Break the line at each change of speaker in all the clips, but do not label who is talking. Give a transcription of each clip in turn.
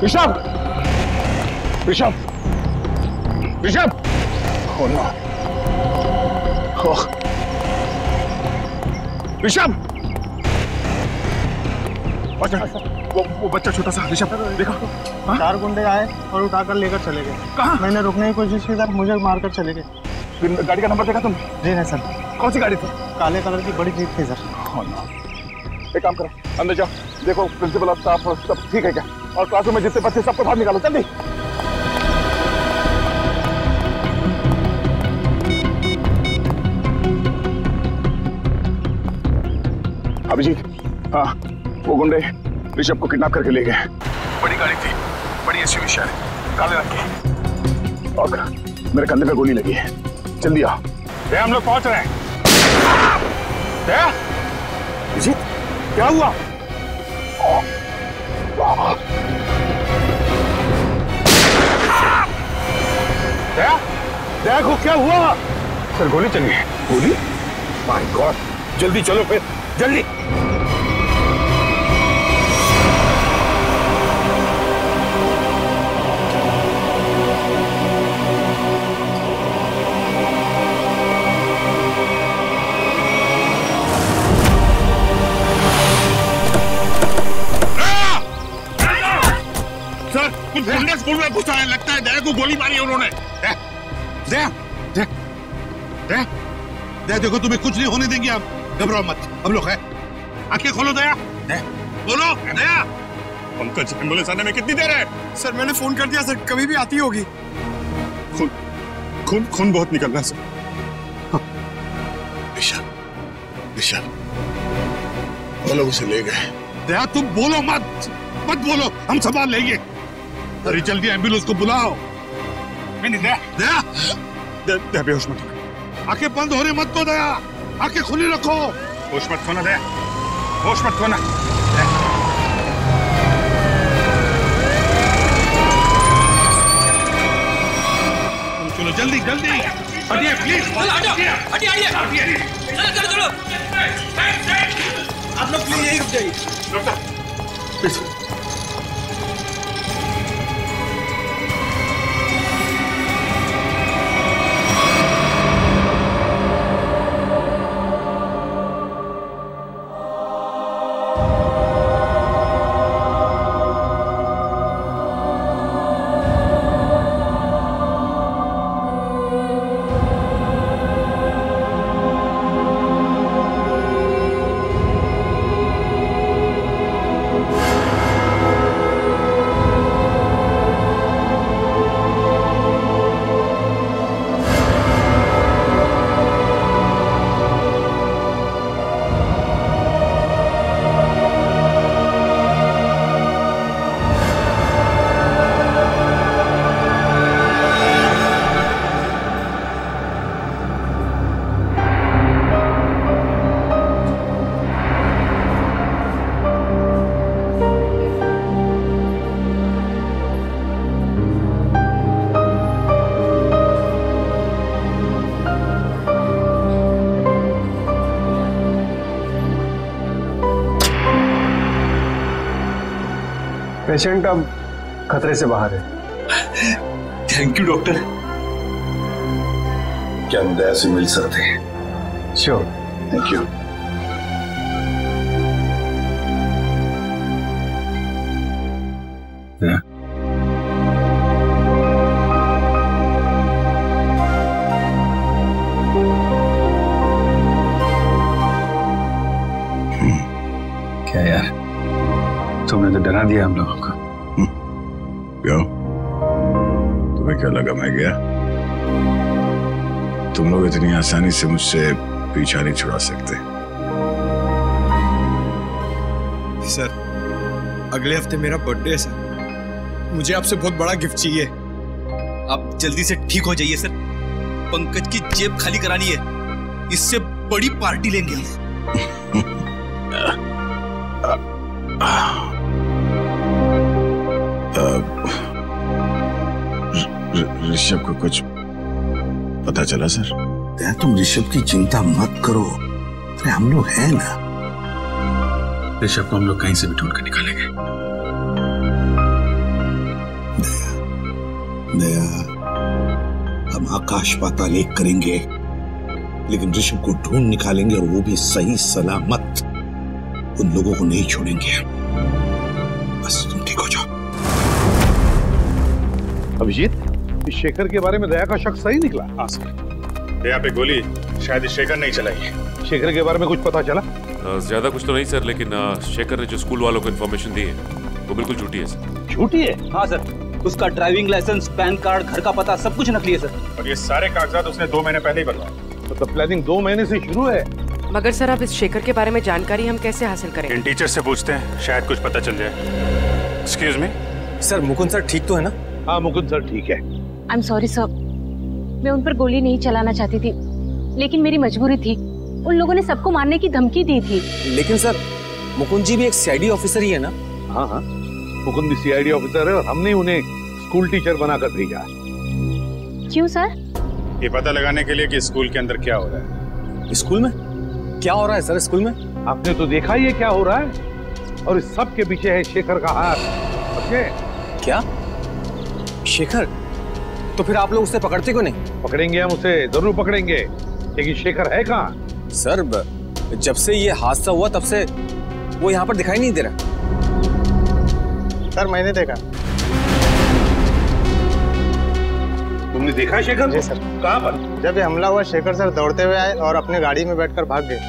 Rishabh, Rishabh, Rishabh! Oh no! Rishabh! वो बच्चा छोटा सा ऋषभ देखा?
4 गुंडे आए और उठाकर लेकर चले गए।
कहाँ?
मैंने रुकने की कोशिश की सर, मुझे मारकर चले गए।
गाड़ी का नंबर देखा तुम?
जी नहीं सर।
कौन सी गाड़ी थी?
काले कलर की बड़ी जीप थी सर।
एक काम करो, अंदर जाओ, देखो प्रिंसिपल और स्टाफ सब ठीक है क्या, और क्लासरूम में जितने बच्चे सबको बाहर निकालो जल्दी। अभिजीत, हाँ, वो गुंडे ऋषभ को किडनैप करके ले गए। बड़ी गाड़ी थी, बड़ी एसयूवी शायद, काले रंग की, और मेरे कंधे पे गोली लगी है। जल्दी आओ। हम लोग पहुंच रहे हैं। अभिजीत, क्या हुआ? देखो क्या हुआ? सर गोली चली है। गोली? My God! जल्दी चलो फिर, जल्दी।
कुछ गुंडे स्कूल में घुसा है, लगता है दया को गोली मारी है उन्होंने। दया देखो, तुम्हें कुछ नहीं होने देंगे, आप घबराओ मत, हम लोग हैं। आंखें खोलो दया, बोलो दया।
पंकज, एम्बुलेंस आने में कितनी देर है?
सर मैंने फोन कर दिया सर, कभी भी आती होगी।
खून बहुत निकल रहा है सर।
विशाल, विशाल, वो लोग उसे ले गए। दया तुम बोलो मत बोलो, हम संभाल लेंगे। अरे जल्दी एम्बुलेंस को बुलाओ।
नहीं दया, दया बेहोश मत होना।
आंखें बंद होने मत दो दया, आंखें खुली रखो।
होश मत खोना दया, होश मत खोना।
चलो जल्दी जल्दी, हटिए प्लीज, हटिए।
चलो आप लोग प्लीज यही रुक जाइए।
पेशेंट अब खतरे से बाहर है।
Thank you doctor.
क्या हम दया से मिल सकते हैं?
श्योर।
Thank you.
क्या यार, तुमने तो डरा दिया हम लोगों को।
क्यों? तुम्हें क्या लगा मैं गया? तुम लोग इतनी आसानी से मुझसे पीछा नहीं छुड़ा सकते।
सर अगले हफ्ते मेरा बर्थडे है सर, मुझे आपसे बहुत बड़ा गिफ्ट चाहिए।
आप जल्दी से ठीक हो जाइए सर, पंकज की जेब खाली करानी है, इससे बड़ी पार्टी लेंगे हम।
ऋषभ को कुछ पता चला सर?
तुम ऋषभ की चिंता मत करो, अरे हम लोग हैं ना।
ऋषभ को हम लोग कहीं से भी ढूंढ कर निकालेंगे।
दया, हम आकाश पाताल एक करेंगे, लेकिन ऋषभ को ढूंढ निकालेंगे, और वो भी सही सलामत। उन लोगों को नहीं छोड़ेंगे। बस तुम ठीक हो जाओ।
अभिजीत, इस शेखर के बारे में दया का शक सही निकला?
हाँ सर, दया पे गोली शायद शेखर नहीं चलाई।
शेखर के बारे में कुछ पता चला?
ज्यादा कुछ तो नहीं सर, लेकिन शेखर ने जो स्कूल वालों को इन्फॉर्मेशन दी है वो बिल्कुल झूठी है सर।
झूठी है?
हाँ सर, उसका ड्राइविंग लाइसेंस, पैन कार्ड, घर का पता सब कुछ नकली है सर।
और ये सारे कागजात उसने 2 महीने पहले ही बनवाए।
तो प्लानिंग 2 महीने से शुरू है।
मगर सर, अब इस शेखर के बारे में जानकारी हम कैसे हासिल करें?
इन टीचर से पूछते हैं, शायद कुछ पता चल जाए। Excuse me
sir, Mukund sir ठीक तो है ना?
हाँ मुकुंद सर ठीक है।
आई एम सॉरी सर, मैं उन पर गोली नहीं चलाना चाहती थी, लेकिन मेरी मजबूरी थी। उन लोगों ने सबको मारने की धमकी दी थी।
लेकिन सर, मुकुंद जी भी एक सीआईडी ऑफिसर ही है ना?
हाँ हाँ, मुकुंद भी सीआईडी ऑफिसर है, और हमने उन्हें स्कूल टीचर बनाकर भेजा।
क्यों सर?
ये पता लगाने के लिए कि स्कूल के अंदर क्या हो रहा है।
स्कूल में क्या हो रहा है सर? स्कूल में
आपने तो देखा ही है क्या हो रहा है, और इस सब के पीछे है शेखर का हाथ। समझे?
क्या? शेखर? तो फिर आप लोग उसे पकड़ते क्यों नहीं?
पकड़ेंगे, हम उसे जरूर पकड़ेंगे, लेकिन शेखर है कहाँ?
सर, जब से ये हादसा हुआ तब से वो यहाँ पर दिखाई नहीं दे रहा।
सर मैंने देखा।
तुमने देखा शेखर?
जी सर।
कहाँ पर?
जब ये हमला हुआ शेखर सर दौड़ते हुए आए और अपने गाड़ी में बैठकर भाग गए।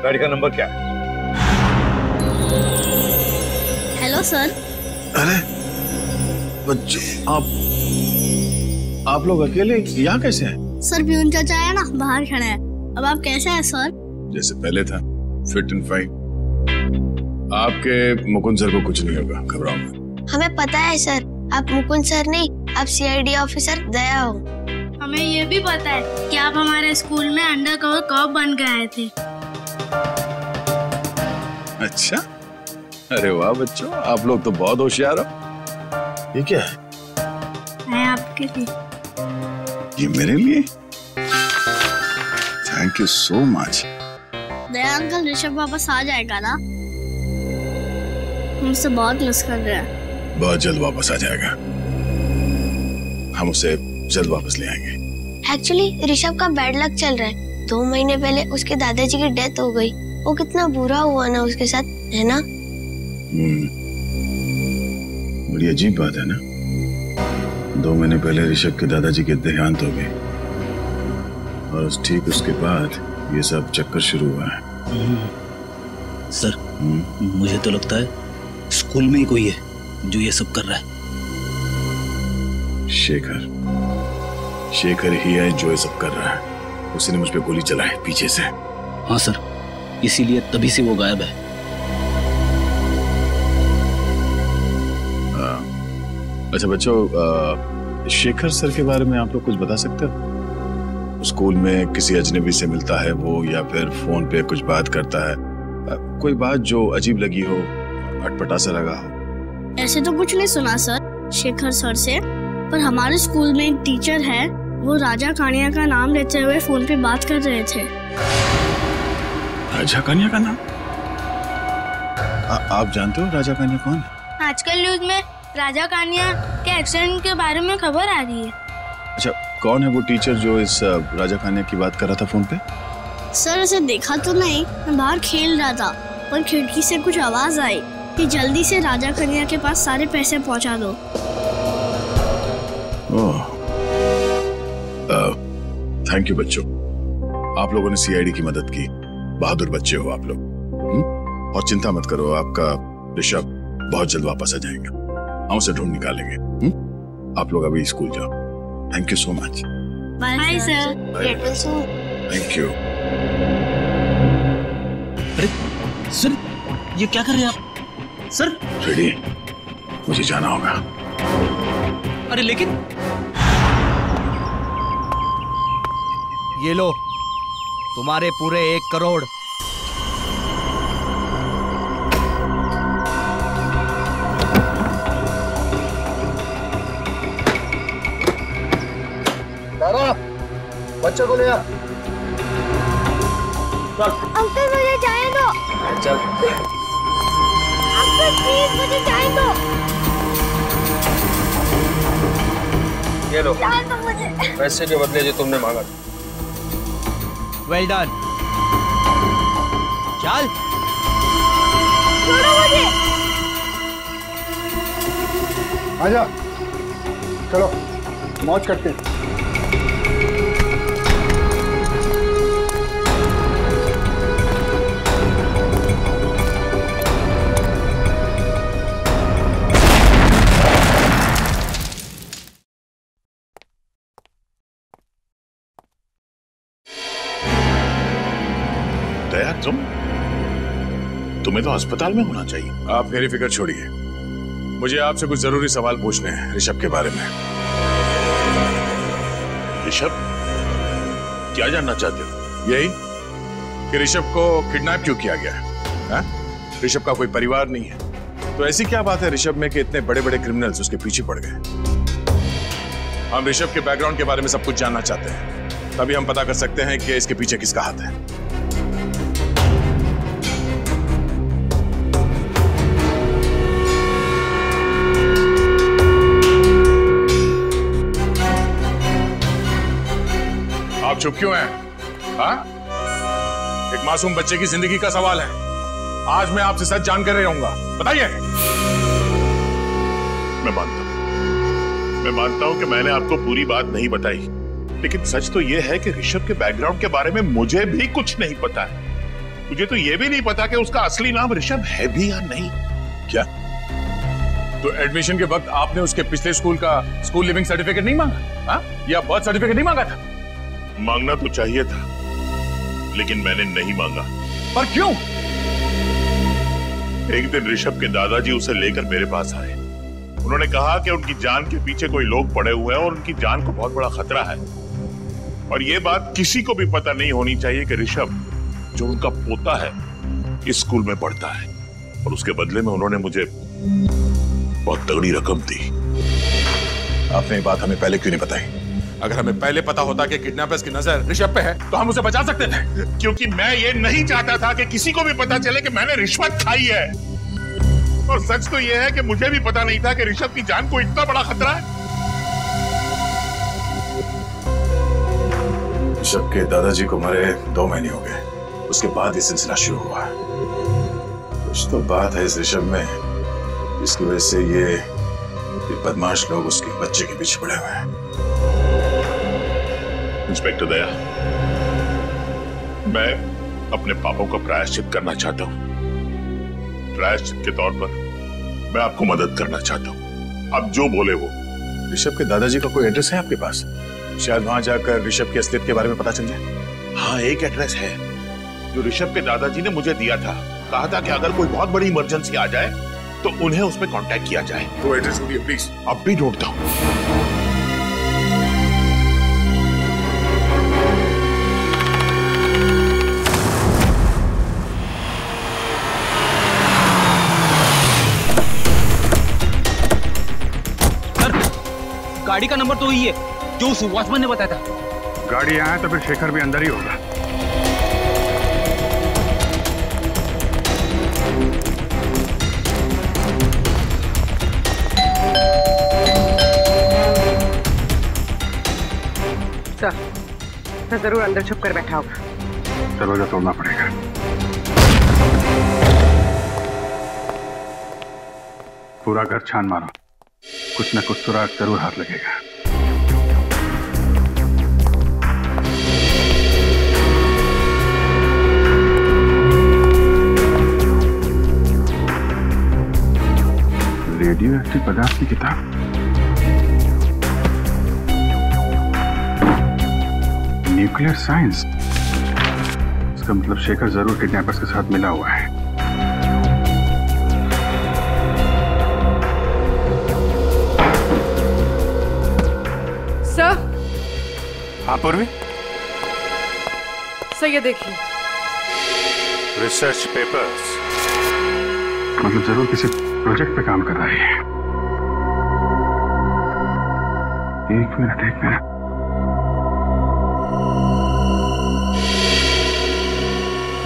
गाड़ी का नंबर क्या है?
Hello sir.
अरे बच्चों, आप लोग अकेले यहाँ कैसे हैं?
सर प्यून चाचा है ना, बाहर खड़ा है। अब आप कैसे हैं सर?
जैसे पहले था, फिट एंड फाइन। आपके मुकुंद सर को कुछ नहीं होगा, घबराओ मत।
हमें पता है सर, आप मुकुंद सर नहीं, आप सीआईडी ऑफिसर दया हो। हमें ये भी पता है कि आप हमारे स्कूल में अंडर कवर कॉप बन के आए थे।
अच्छा, अरे वाह बच्चों, आप लोग तो बहुत होशियार हो। ये क्या है?
मैं आपके लिए।
ये मेरे लिए? Thank you so much.
Daya uncle, Rishabh वापस आ जाएगा ना? हमसे बहुत मिस कर रहे हैं।
बहुत जल्द वापस आ जाएगा, हम उसे जल्द वापस ले आएंगे।
एक्चुअली ऋषभ का बैड लक चल रहा है। 2 महीने पहले उसके दादाजी की डेथ हो गई। वो कितना बुरा हुआ ना उसके साथ, है ना?
बड़ी अजीब बात है ना। 2 महीने पहले ऋषभ के दादाजी के देहांत हो गए, और ठीक उसके बाद ये सब चक्कर शुरू हुआ है।
सर, मुझे तो लगता है स्कूल में ही कोई है जो ये सब कर रहा है।
शेखर ही है जो ये सब कर रहा है। उसने मुझ पे गोली चलाई पीछे से।
हाँ सर, इसीलिए तभी से वो गायब है।
अच्छा बच्चों, शेखर सर के बारे में आप लोग कुछ बता सकते हो? स्कूल में किसी अजनबी से मिलता है वो, या फिर फोन पे कुछ बात करता है? कोई बात जो अजीब लगी हो, अटपटा सा लगा हो?
ऐसे तो कुछ नहीं सुना सर शेखर सर से, पर हमारे स्कूल में एक टीचर है, वो राजा कानिया का नाम लेते हुए फोन पे बात कर रहे थे।
राजा कानिया का नाम? आप जानते हो राजा कानिया कौन है?
आजकल न्यूज में राजा कानिया के एक्सीडेंट के बारे में खबर आ रही है।
अच्छा, कौन है वो टीचर जो इस राजा कानिया की बात कर रहा था फोन पे?
सर उसे देखा तो नहीं, मैं बाहर खेल रहा था, पर खिड़की से कुछ आवाज आई कि जल्दी से राजा कन्या के पास सारे पैसे पहुंचा दो।
थैंक यू बच्चों, आप लोगों ने सीआईडी की मदद की। बहादुर बच्चे हो आप लोग। और चिंता मत करो, आपका ऋषभ बहुत जल्द वापस आ जाएगा। हम उसे ढूंढ निकालेंगे। आप लोग अभी स्कूल जाओ। Thank you so much.
Bye sir.
Thank you.
अरे सर, ये क्या कर रहे हैं आप? सर
रेडी, मुझे जाना होगा।
अरे लेकिन
ये लो, तुम्हारे पूरे 1 करोड़।
बच्चों को ले आ।
अंकल मुझे जाने दो।
चल।
अंकल प्लीज मुझे जाने दो।
ये लो
तो मुझे
पैसे के बदले जो तुमने मांगा।
Well done. चल
छोड़ो मुझे।
आजा, चलो मौज करते हैं।
दया, तुम्हें तो अस्पताल में होना चाहिए।
आप मेरी फिक्र छोड़िए, मुझे आपसे कुछ जरूरी सवाल पूछने हैं ऋषभ के बारे में।
ऋषभ, क्या जानना चाहते हो?
यही कि ऋषभ को किडनैप क्यों किया गया है? ऋषभ का कोई परिवार नहीं है, तो ऐसी क्या बात है ऋषभ में कि इतने बड़े बड़े क्रिमिनल्स उसके पीछे पड़ गए? हम ऋषभ के बैकग्राउंड के बारे में सब कुछ जानना चाहते हैं, तभी हम पता कर सकते हैं कि इसके पीछे किसका हाथ है। आप चुप क्यों हैं? हाँ? एक मासूम बच्चे की जिंदगी का सवाल है। आज मैं आपसे सच जानकर रहूंगा, बताइए।
मैं मानता हूं कि मैंने आपको पूरी बात नहीं बताई, लेकिन सच तो यह है कि ऋषभ के बैकग्राउंड के बारे में मुझे भी कुछ नहीं पता है। मुझे तो यह भी नहीं पता कि उसका असली नाम ऋषभ है भी या नहीं।
क्या? तो एडमिशन के वक्त आपने उसके पिछले स्कूल का स्कूल लिविंग सर्टिफिकेट नहीं मांगा? हाँ? या बर्थ सर्टिफिकेट नहीं मांगा था?
मांगना तो चाहिए था, लेकिन मैंने नहीं मांगा।
पर क्यों?
एक दिन ऋषभ के दादाजी उसे लेकर मेरे पास आए। उन्होंने कहा कि उनकी जान के पीछे कोई लोग पड़े हुए हैं और उनकी जान को बहुत बड़ा खतरा है, और यह बात किसी को भी पता नहीं होनी चाहिए कि ऋषभ, जो उनका पोता है, इस स्कूल में पढ़ता है। और उसके बदले में उन्होंने मुझे बहुत तगड़ी रकम दी।
आपने ये बात हमें पहले क्यों नहीं बताई? अगर हमें पहले पता होता कि किडनैपर्स की नजर ऋषभ पे है, तो हम उसे बचा सकते थे।
क्योंकि मैं ये नहीं चाहता था कि किसी को भी पता चले कि मैंने रिश्वत खाई है। और सच तो यह है कि मुझे भी पता नहीं था कि ऋषभ की जान को इतना बड़ा खतरा है।
ऋषभ के दादाजी को मरे 2 महीने हो गए, उसके बाद ये सिलसिला शुरू हुआ। कुछ तो बात है इस ऋषभ में, जिसकी वजह से ये बदमाश लोग उसके बच्चे के पीछे पड़े हुए हैं।
इंस्पेक्टर दया, मैं अपने पापों का प्रायश्चित करना चाहता हूं। प्रायश्चित के तौर पर मैं आपको मदद करना चाहता हूं। आप जो बोले वो।
ऋषभ के दादाजी का कोई एड्रेस है आपके पास? शायद वहां जाकर ऋषभ की असलियत के बारे में पता चल जाए।
हाँ, एक एड्रेस है जो ऋषभ के दादाजी ने मुझे दिया था। कहा था कि अगर कोई बहुत बड़ी इमरजेंसी आ जाए तो उन्हें उसमें कांटेक्ट किया जाए।
तो एड्रेस दीजिए प्लीज।
अब भी ढूंढता हूं।
गाड़ी का नंबर तो ही है जो उस वॉचमैन ने बताया था।
गाड़ी आया तो फिर शेखर भी अंदर ही होगा।
सर जरूर अंदर छुप कर बैठा होगा।
दरवाजा तोड़ना पड़ेगा। पूरा घर छान मारो, कुछ न कुछ सुराग जरूर हाथ लगेगा। रेडियो एक्टिव पदार्थ की किताब, न्यूक्लियर साइंस। इसका मतलब शेखर जरूर किडनैपर्स के साथ मिला हुआ है।
सर।
हाँ पूर्वी।
सर ये देखिए।
रिसर्च पेपर्स, मतलब जरूर किसी प्रोजेक्ट पे काम कर रहा है। एक minute.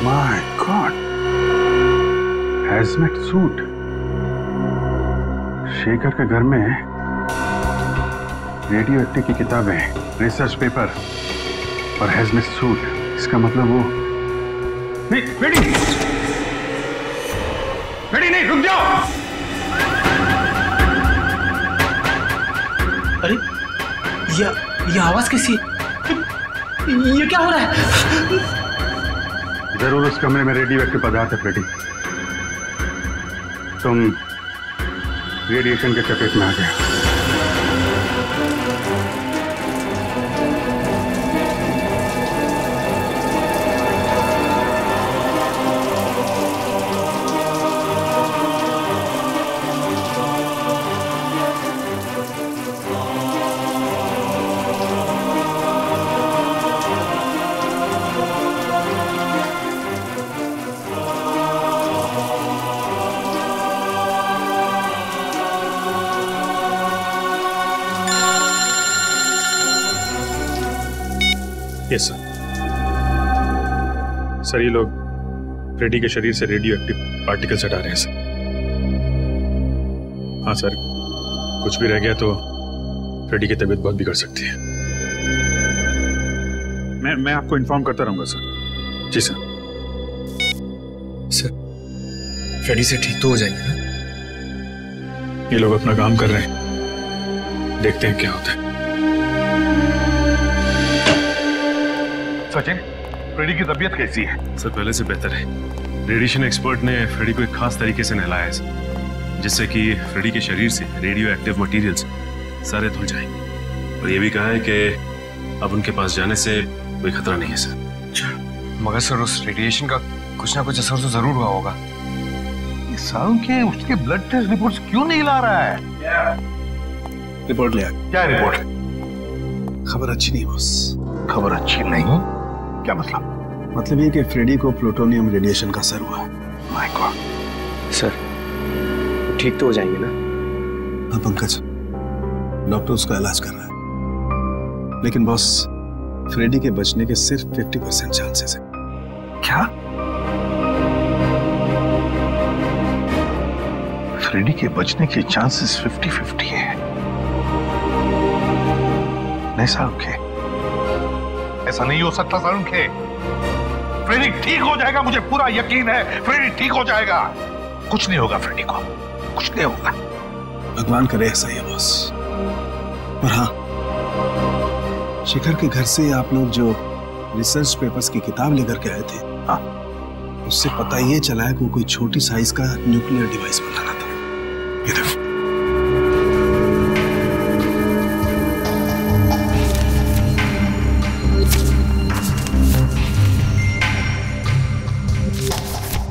My god, hazmat suit. Shekhar के घर में रेडियो एक्टिव की किताबें, रिसर्च पेपर और हैजमेट सूट। इसका मतलब वो नहीं। फ्रेडी, फ्रेडी नहीं, रुक जाओ।
अरे ये आवाज कैसी है? ये क्या हो रहा है?
जरूर उस कमरे में रेडियो एक्टिव पदार्थ है फ्रेडी। तुम रेडिएशन के चपेट में आ गए।
Yes sir. सर ये लोग फ्रेडी के शरीर से रेडियो एक्टिव पार्टिकल्स हटा रहे हैं सर। हाँ सर, कुछ भी रह गया तो फ्रेडी की तबीयत बहुत बिगड़ सकती है। मैं आपको इन्फॉर्म करता रहूंगा सर। जी सर।
सर फ्रेडी से ठीक तो हो जाएंगे ना?
ये लोग अपना काम कर रहे हैं, देखते हैं क्या होता है।
सचिन, फ्रेडी की तबीयत कैसी है?
सर पहले से बेहतर है। रेडिएशन एक्सपर्ट ने फ्रेडी को एक खास तरीके से नहलाया है सर, जिससे कि फ्रेडी के शरीर से रेडियो एक्टिव मटेरियल्स सारे धुल जाएंगे। और ये भी कहा है कि अब उनके पास जाने से कोई खतरा नहीं है सर।
मगर सर उस रेडिएशन का कुछ ना कुछ असर तो जरूर हुआ होगा।
ये सालों के उसके ब्लड टेस्ट रिपोर्ट्स क्यों नहीं ला रहा है?
रिपोर्ट ले आ।
क्या रिपोर्ट?
खबर अच्छी नहीं बॉस।
खबर अच्छी नहीं? क्या मतलब?
मतलब ये कि फ्रेडी को प्लूटोनियम रेडिएशन का असर हुआ है।
My God.
सर ठीक तो हो जाएंगे ना?
हाँ पंकज, डॉक्टर उसका इलाज कर रहा है, लेकिन बॉस फ्रेडी के बचने के सिर्फ 50% चांसेस है।
क्या? फ्रेडी के बचने के चांसेस 50-50 है? नहीं सारुण के, ऐसा नहीं हो सकता सारुण के। फ्रेडी ठीक हो जाएगा, मुझे पूरा यकीन है। फ्रेडी ठीक हो जाएगा, कुछ नहीं होगा फ्रेडी को, कुछ नहीं होगा।
भगवान करे ऐसा ही बॉस। और हाँ, शिखर के घर से आप लोग जो रिसर्च पेपर्स की किताब लेकर के आए थे, हाँ, उससे पता ये चला है कि कोई छोटी साइज का न्यूक्लियर डिवाइस बनाना था। ये देखो।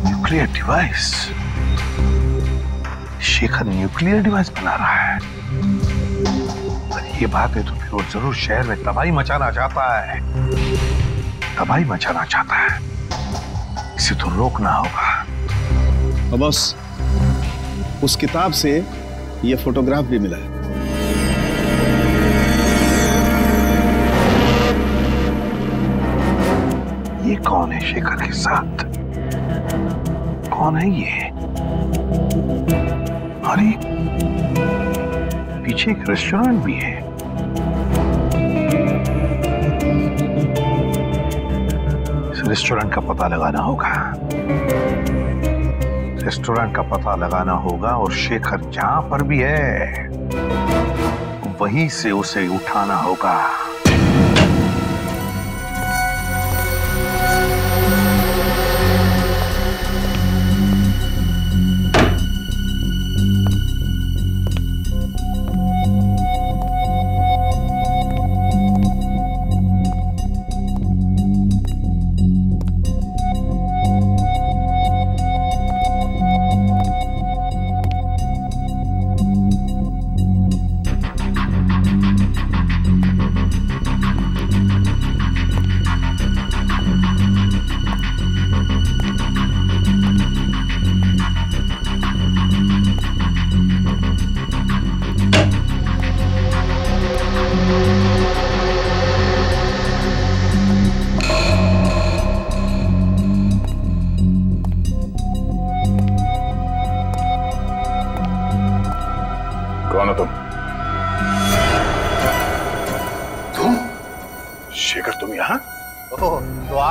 Nuclear device? Shekhar nuclear device बना रहा है? ये बात है तो फिर वो जरूर शहर में तबाही मचाना चाहता है। तबाही मचाना चाहता है, इसे तो रोकना होगा।
और बॉस, उस किताब से ये फोटोग्राफ भी मिला है।
ये कौन है शेखर के साथ? कौन है ये? अरे पीछे एक रेस्टोरेंट भी है। इस रेस्टोरेंट का पता लगाना होगा। रेस्टोरेंट का पता लगाना होगा और शेखर जहां पर भी है वहीं से उसे उठाना होगा।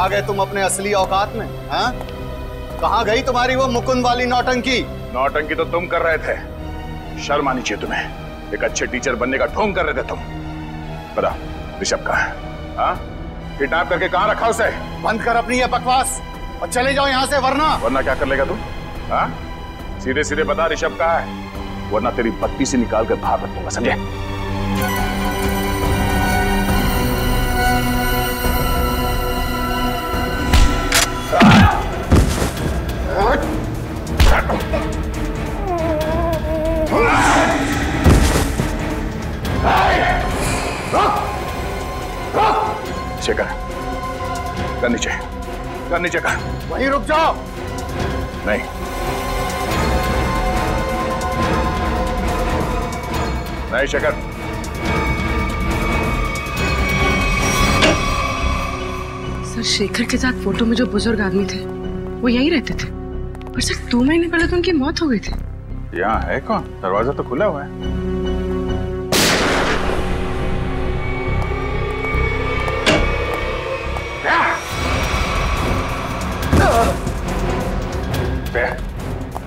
आ गए तुम अपने असली औकात में? हाँ, कहाँ गई तुम्हारी वो मुकुंद वाली नौटंकी?
नौटंकी तो तुम कर रहे थे, शर्म आनी चाहिए तुम्हें। एक अच्छे टीचर बनने का ढोंग कर रहे थे तुम। बता ऋषभ कहाँ है? हाँ, किडनैप करके कहाँ रखा उसे?
बंद कर अपनी ये बकवास और चले जाओ यहाँ से, वरना
क्या कर लेगा तू? हाँ, सीधे सीधे बता ऋषभ कहाँ है, वरना तेरी बत्ती से निकाल कर बाहर रख दूंगा, समझे? शेखर, कर नीचे कर।
वहीं रुक जाओ।
नहीं, शेखर।
सर, शेखर के साथ फोटो में जो बुजुर्ग आदमी थे वो यहीं रहते थे, पर सर 2 महीने पहले तो उनकी मौत हो गई थी।
यहाँ है कौन? दरवाजा तो खुला हुआ है।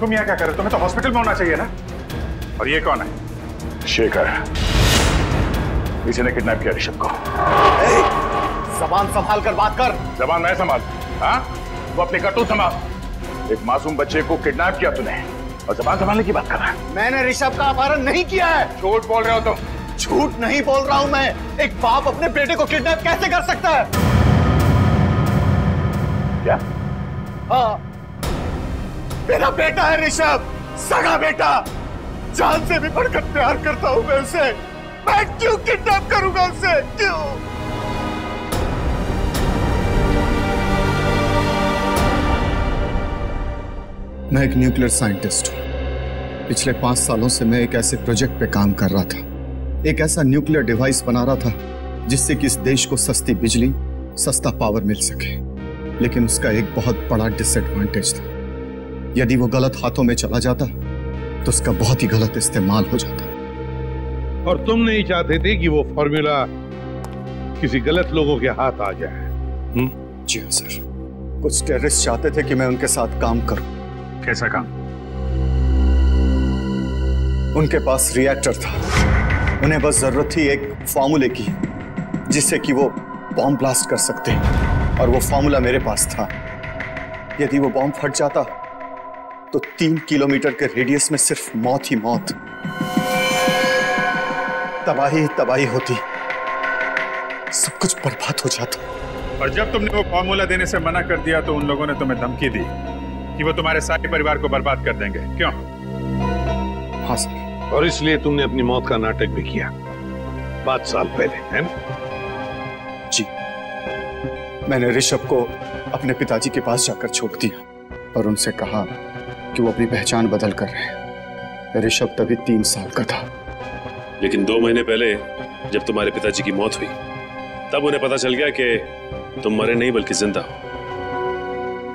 तुम यहाँ क्या कर रहे हो? तुम्हें तो हॉस्पिटल में होना चाहिए ना। और ये कौन है? शेखर, किसी ने किडनैप किया ऋषभ को।
जबान संभाल कर बात कर।
जबान मैं संभाल? हाँ, वो अपनी करतूत संभाल। एक मासूम बच्चे को किडनैप किया तूने और जबान संभालने की बात कर रहा है।
मैंने ऋषभ का अपहरण नहीं किया है।
झूठ बोल रहे हो तुम।
झूठ नहीं बोल रहा हूं मैं। एक बाप अपने बेटे को किडनैप कैसे कर सकता है?
क्या?
हाँ, मेरा बेटा है ऋषभ, सगा बेटा। जान से भी बढ़कर प्यार करता हूं मैं उसे। मैं क्यों किडनैप करूंगा उसे? क्यों? मैं एक न्यूक्लियर साइंटिस्ट हूं। पिछले 5 सालों से मैं एक ऐसे प्रोजेक्ट पे काम कर रहा था, एक ऐसा न्यूक्लियर डिवाइस बना रहा था जिससे कि इस देश को सस्ती बिजली, सस्ता पावर मिल सके। लेकिन उसका एक बहुत बड़ा डिसएडवांटेज था। यदि वो गलत हाथों में चला जाता तो उसका बहुत ही गलत इस्तेमाल हो जाता।
और तुम नहीं चाहते थे कि वो फॉर्मूला किसी गलत लोगों के हाथ आ जाए?
जी हाँ सर, कुछ टेररिस्ट चाहते थे कि मैं उनके साथ काम करूं।
कैसा काम?
उनके पास रिएक्टर था, उन्हें बस जरूरत थी एक फॉर्मूले की जिससे कि वो बॉम्ब ब्लास्ट कर सकते, और वो फॉर्मूला मेरे पास था। यदि वो बॉम्ब फट जाता तो 3 किलोमीटर के रेडियस में सिर्फ मौत ही मौत, तबाही तबाही होती, सब कुछ बर्बाद हो जाता।
और जब तुमने वो फॉर्मूला देने से मना कर दिया तो उन लोगों ने तुम्हें धमकी दी कि वो तुम्हारे सारे परिवार को बर्बाद कर देंगे, क्यों?
हाँ सर।
और इसलिए तुमने अपनी मौत का नाटक भी किया 5 साल पहले, है ना?
जी, मैंने ऋषभ को अपने पिताजी के पास जाकर छोड़ दिया और उनसे कहा कि वो अपनी पहचान बदल कर रहे हैं। ऋषभ तभी 3 साल का था।
लेकिन 2 महीने पहले जब तुम्हारे पिताजी की मौत हुई तब उन्हें पता चल गया कि तुम मरे नहीं बल्कि जिंदा हो।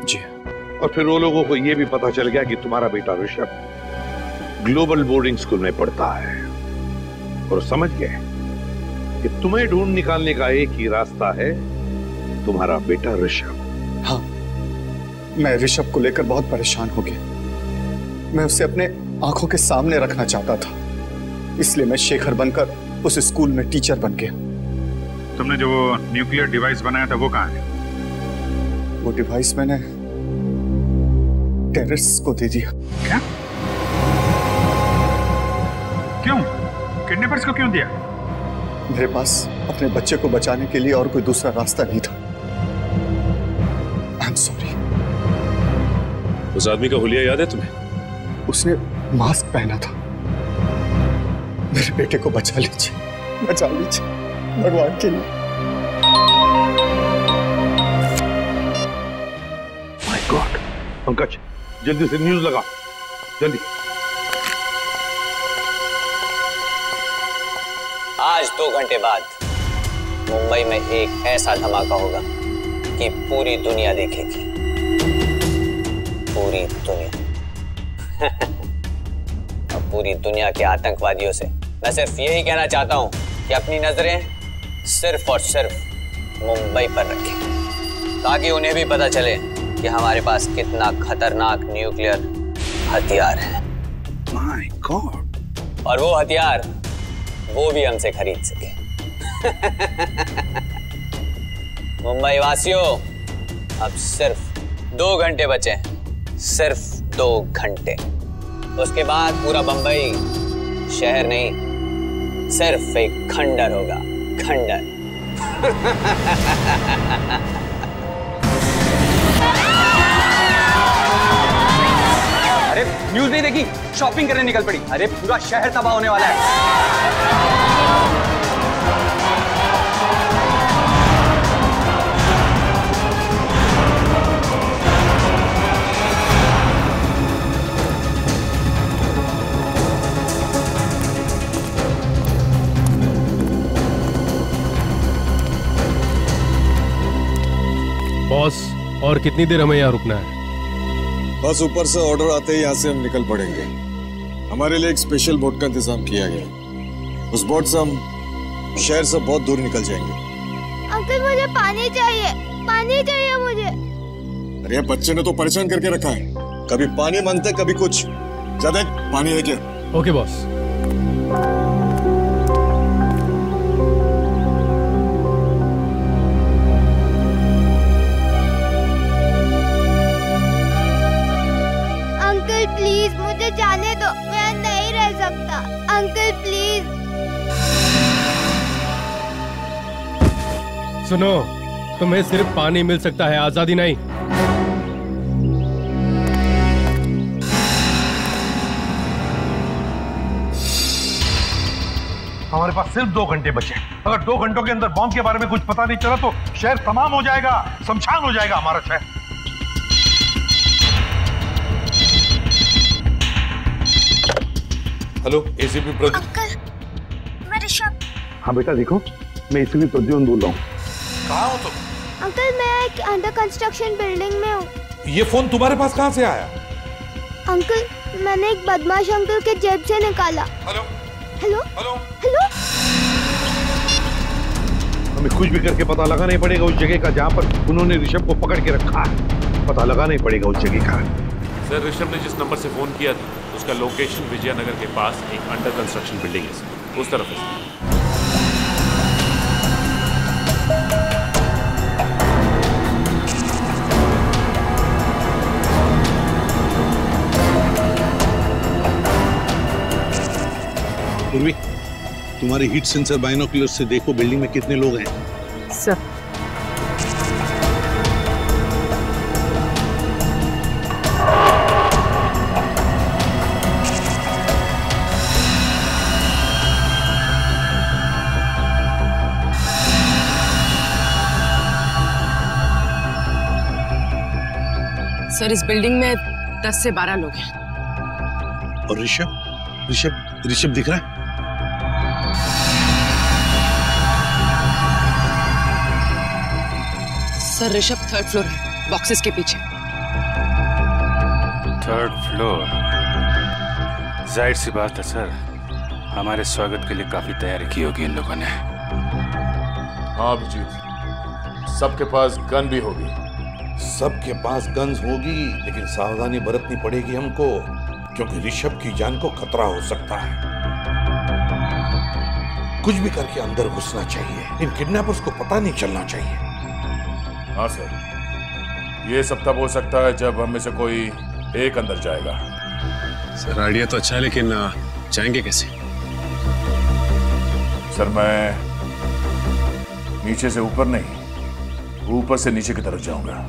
जी।
और फिर वो लोगों को यह भी पता चल गया कि तुम्हारा बेटा ऋषभ ग्लोबल बोर्डिंग स्कूल में पढ़ता है, और समझ गए कि तुम्हें ढूंढ निकालने का एक ही रास्ता है, तुम्हारा बेटा ऋषभ।
हाँ, मैं ऋषभ को लेकर बहुत परेशान हो गया। मैं उसे अपने आंखों के सामने रखना चाहता था, इसलिए मैं शेखर बनकर उस स्कूल में टीचर बन गया।
तुमने जो न्यूक्लियर डिवाइस बनाया था वो कहाँ है?
वो डिवाइस मैंने टेररिस्ट को दे दिया।
क्या? क्यों? किडनैपर्स को क्यों दिया?
मेरे पास अपने बच्चे को बचाने के लिए और कोई दूसरा रास्ता नहीं था। I am sorry.
उस आदमी का हुलिया याद है तुम्हें?
उसने मास्क पहना था। मेरे बेटे को बचा लीजिए, बचा लीजिए भगवान के लिए।
My God. पंकज, जल्दी से न्यूज़ लगा, जल्दी।
आज 2 घंटे बाद मुंबई में एक ऐसा धमाका होगा कि पूरी दुनिया देखेगी। पूरी दुनिया। और पूरी दुनिया के आतंकवादियों से मैं सिर्फ यही कहना चाहता हूं कि अपनी नजरें सिर्फ और सिर्फ मुंबई पर रखें। ताकि उन्हें भी पता चले कि हमारे पास कितना खतरनाक न्यूक्लियर हथियार है।
My God.
और वो हथियार वो भी हमसे खरीद सके। मुंबई वासियों, अब सिर्फ 2 घंटे बचे हैं, सिर्फ 2 घंटे। उसके बाद पूरा बंबई शहर नहीं, सिर्फ एक खंडर होगा, खंडर।
अरे न्यूज़ नहीं देखी? शॉपिंग करने निकल पड़ी। अरे पूरा शहर तबाह होने वाला है।
बॉस, और कितनी देर हमें यहाँ रुकना है?
बस ऊपर से ऑर्डर आते ही यहाँ से हम निकल पड़ेंगे। हमारे लिए एक स्पेशल बोट का इंतजाम किया गया। उस बोट से हम शहर से बहुत दूर निकल जाएंगे।
अंकल मुझे पानी चाहिए, पानी चाहिए मुझे।
अरे बच्चे ने तो परेशान करके रखा है, कभी पानी मांगते कभी कुछ। ज्यादा पानी है क्या?
Okay boss.
प्लीज मुझे जाने दो, मैं नहीं रह सकता। Uncle please.
सुनो, तुम्हें सिर्फ पानी मिल सकता है, आजादी नहीं।
हमारे पास सिर्फ 2 घंटे बचे। अगर 2 घंटों के अंदर बॉम्ब के बारे में कुछ पता नहीं चला तो शहर तमाम हो जाएगा, शमशान हो जाएगा हमारा शहर।
Hello, ACP Pradeep.
अंकल, मैं ऋषभ।
हाँ बेटा, देखो मैं इसलिए प्रद्युम्न बोल रहा हूँ।
कहाँ हो तुम?
अंकल, मैं एक अंडर कंस्ट्रक्शन बिल्डिंग में हूँ।
ये फोन तुम्हारे पास कहाँ से आया?
अंकल, मैंने एक बदमाश अंकल के जेब से निकाला।
Hello
hello hello hello.
हमें कुछ भी करके पता लगाना ही पड़ेगा उस जगह का जहाँ पर उन्होंने ऋषभ को पकड़ के रखा है। पता लगाना ही पड़ेगा उस जगह का।
सर, ऋषभ ने जिस नंबर से फोन किया था उसका लोकेशन विजयनगर के पास एक अंडर कंस्ट्रक्शन बिल्डिंग है सर, उस तरफ है।
पूर्वी, तुम्हारी हीट सेंसर बाइनोक्यूलर से देखो बिल्डिंग में कितने लोग हैं।
सब। सर, इस बिल्डिंग में 10 से 12 लोग हैं।
और ऋषभ ऋषभ ऋषभ दिख रहा है?
सर, ऋषभ 3rd फ्लोर है, बॉक्सेस के पीछे।
3rd floor? जाहिर सी बात है सर, हमारे स्वागत के लिए काफी तैयारी की होगी इन लोगों ने।
हाँ अभिजीत, सबके पास गन भी होगी।
सबके पास गन्स होगी, लेकिन सावधानी बरतनी पड़ेगी हमको, क्योंकि ऋषभ की जान को खतरा हो सकता है। कुछ भी करके अंदर घुसना चाहिए, इन किडनैपर्स को पता नहीं चलना चाहिए।
हाँ सर, ये सब तब हो सकता है जब हम में से कोई एक अंदर जाएगा।
सर, आइडिया तो अच्छा है, लेकिन जाएंगे कैसे?
सर, मैं नीचे से ऊपर नहीं, ऊपर से नीचे की तरफ जाऊंगा।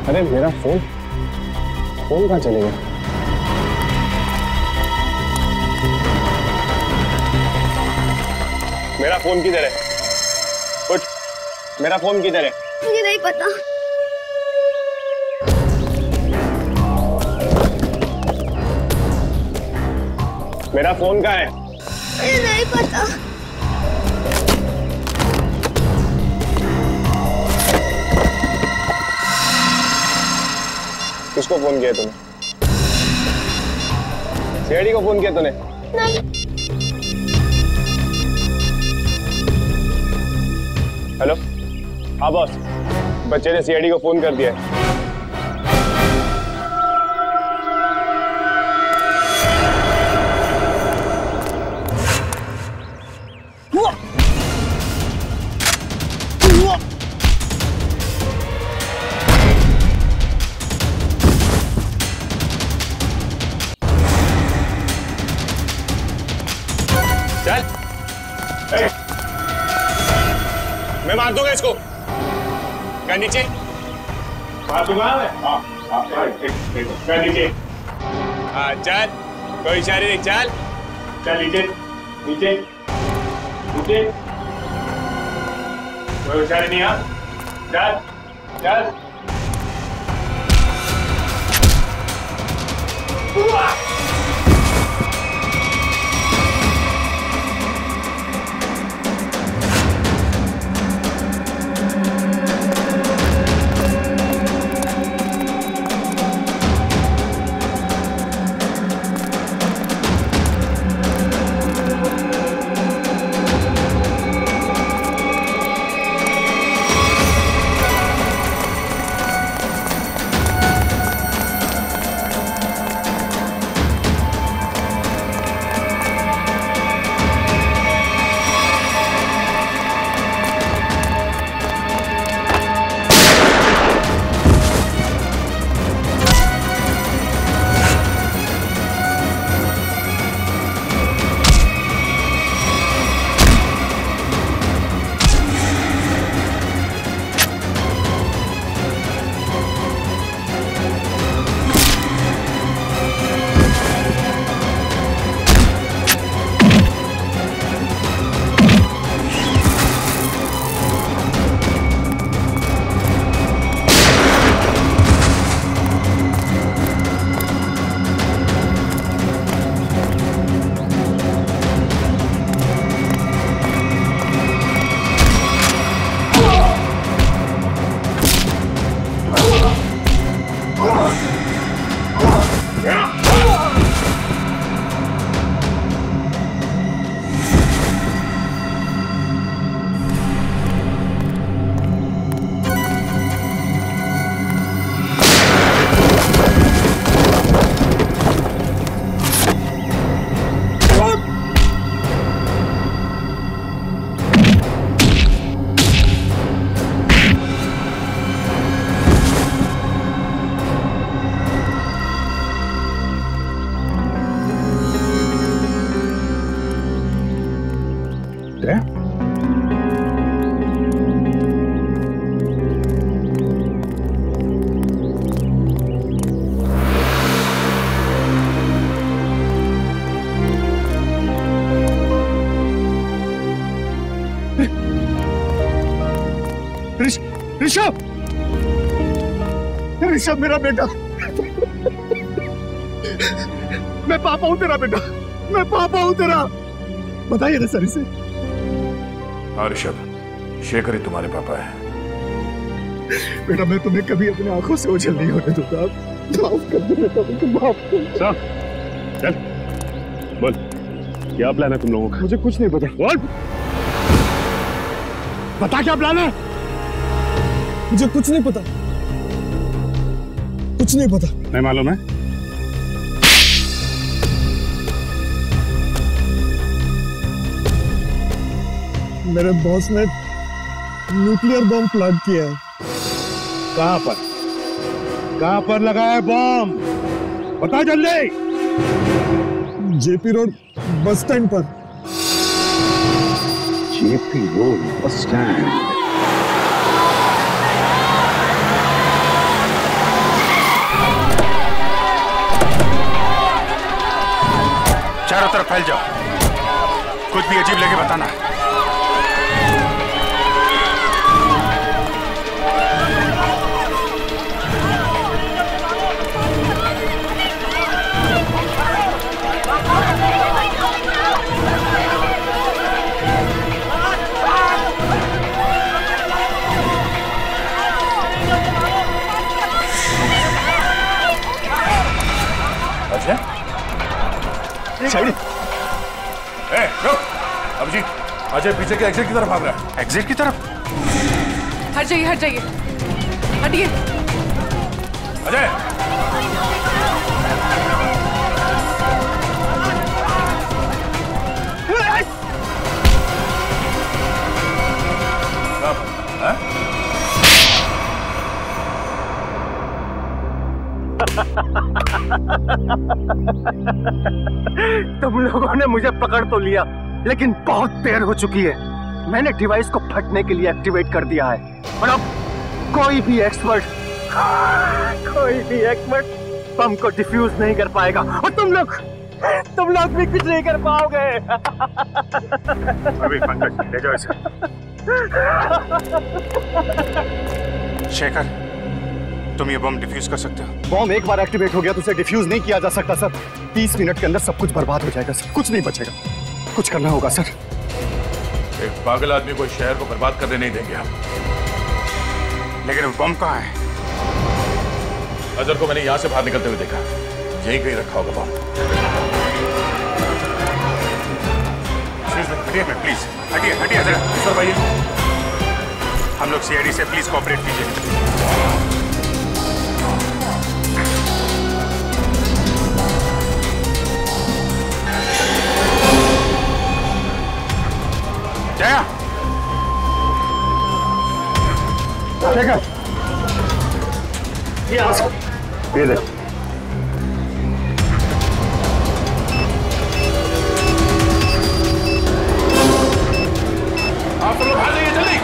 अरे मेरा फोन कहाँ चले गया?
मेरा फोन किधर है? उठ, मेरा फोन किधर है?
मुझे नहीं पता।
मेरा फोन कहाँ है?
मुझे नहीं पता।
किसको फोन किया तूने? सीआईडी को फोन किया तूने?
नहीं।
हेलो, हाँ बॉस, बच्चे ने सीआईडी को फोन कर दिया है। चल, मैं मार दूंगा इसको। क्या नीचे? मार दूंगा मैं। क्या नीचे? हाँ चल, कोई इशारे नहीं, चल चल नीचे नीचे नीचे, कोई इशारे नहीं। हाँ चल चल।
ऋषभ, ऋषभ मेरा बेटा, मैं पापा हूं तेरा बेटा, मैं पापा हूं तेरा। बताइए ना सर इसे।
हाँ ऋषभ, शेखर ही तुम्हारे पापा है।
बेटा मैं तुम्हें कभी अपनी आंखों से ओझल नहीं होने दूंगा। माफ कर दो बेटा, मुझे माफ कर।
चल बोल, क्या प्लान है तुम लोगों का?
मुझे कुछ नहीं पता।
बोल,
बता क्या प्लान है? मुझे कुछ नहीं पता, कुछ नहीं पता।
नहीं मालूम है?
मेरे बॉस ने न्यूक्लियर बम प्लांट किया है।
कहां पर? कहां पर लगा है बम? बता जल्दी।
जेपी रोड बस स्टैंड पर।
JP road bus stand?
चारों तरफ फैल जाओ, कुछ भी अजीब लगे बताना।
साइड।
रुक अभिजीत, अजय पीछे के एग्जिट की तरफ भाग रहा है।
एग्जिट की तरफ?
हट जाइए हट जाइए, हटिए।
अजय
तुम लोगों ने मुझे पकड़ तो लिया, लेकिन बहुत देर हो चुकी है। मैंने डिवाइस को फटने के लिए एक्टिवेट कर दिया है और अब कोई भी एक्सपर्ट बम को डिफ्यूज नहीं कर पाएगा और तुम लोग भी कुछ नहीं कर पाओगे।
अभी पंकज ले जाओ इसे। शेखर, तुम ये बम डिफ्यूज कर सकते हो?
बॉम्ब एक बार एक्टिवेट हो गया तो उसे डिफ्यूज नहीं किया जा सकता सर। 30 मिनट के अंदर सब कुछ बर्बाद हो जाएगा सर, कुछ नहीं बचेगा। कुछ करना होगा सर।
एक पागल आदमी को शहर को बर्बाद करने नहीं देंगे हम।
लेकिन वो बम कहाँ है?
अजहर को मैंने यहां से बाहर निकलते हुए देखा, यहीं कहीं रखा होगा बम।
हटिए प्लीज, हटिए हटिए सर भाई। हम लोग सीआईडी से प्लीज कोऑपरेट कीजिए। जया,
ये देख।
आप सब लोग भाग जाइए जल्दी।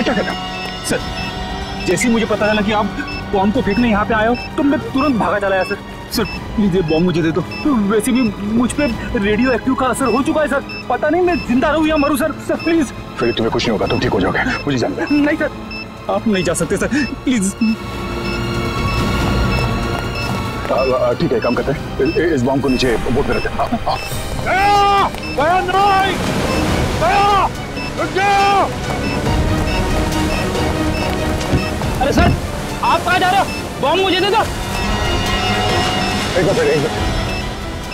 क्या कर रहा हूं? सर, जैसे ही मुझे पता चला कि आप बॉम्ब को फेंकने यहाँ पे आए हो तो मैं तुरंत भागा चला आया सर। सर प्लीज ये बॉम्ब मुझे दे दो। वैसे भी मुझ पे रेडियो एक्टिव का असर हो चुका है सर। पता नहीं मैं जिंदा रहूं या मरूं सर। Sir please.
फिर तुम्हें कुछ नहीं होगा, तुम ठीक हो जाओगे, मुझे जानना है।
नहीं सर, आप नहीं जा सकते सर, प्लीज।
ठीक है, काम करते हैं, इस बॉम्ब को नीचे बोट में रखते हैं।
अरे सर, आप कहाँ जा रहे हो? बॉम्ब मुझे दे दो।
एक बार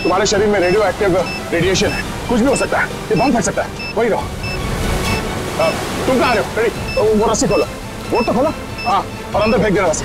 तुम्हारे शरीर में रेडियो एक्टिव रेडिएशन है, कुछ भी हो सकता है, ये बॉम्ब फट सकता है, वही रहो। तुम कहाँ आ रहे हो? रेडी, वो रस्सी खोलो, बोट तो खोलो। हाँ, और अंदर फेंक देना रस्सी।